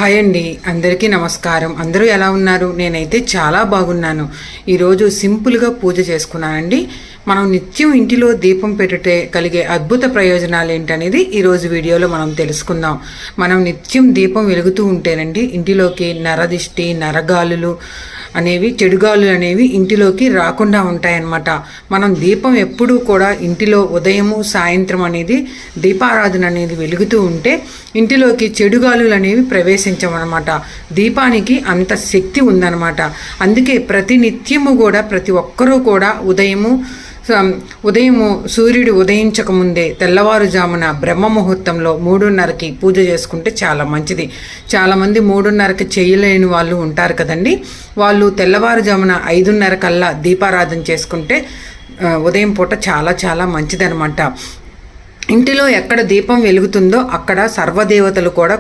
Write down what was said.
Hi అండి, అందరికీ నమస్కారం. అందరూ ఎలా ఉన్నారు? నేనైతే చాలా బాగున్నాను. ఈరోజు సింపుల్గా పూజ చేసుకున్నానండి. మనం నిత్యం ఇంటిలో దీపం పెట్టుటే కలిగే అద్భుత ప్రయోజనాలు ఏంటనేది ఈరోజు వీడియోలో మనం తెలుసుకుందాం. మనం నిత్యం దీపం వెలుగుతూ ఉంటేనండి ఇంటిలోకి నరదిష్టి, నరగాలులు అనేవి, చెడుగాలు అనేవి ఇంటిలోకి రాకుండా ఉంటాయన్నమాట. మనం దీపం ఎప్పుడూ కూడా ఇంటిలో ఉదయము సాయంత్రం అనేది దీపారాధన అనేది వెలుగుతూ ఉంటే ఇంటిలోకి చెడుగాలులు అనేవి ప్రవేశించమన్నమాట. దీపానికి అంత శక్తి ఉందన్నమాట. అందుకే ప్రతి నిత్యము కూడా ప్రతి ఒక్కరూ కూడా ఉదయము సూర్యుడు ఉదయించకముందే తెల్లవారుజామున బ్రహ్మ ముహూర్తంలో 3:30కి పూజ చేసుకుంటే చాలా మంచిది. చాలామంది 3:30కి చేయలేని వాళ్ళు ఉంటారు కదండి. వాళ్ళు తెల్లవారుజామున 5:30 కల్లా దీపారాధన చేసుకుంటే ఉదయం పూట చాలా చాలా మంచిదనమాట. ఇంటిలో ఎక్కడ దీపం వెలుగుతుందో అక్కడ సర్వదేవతలు కూడా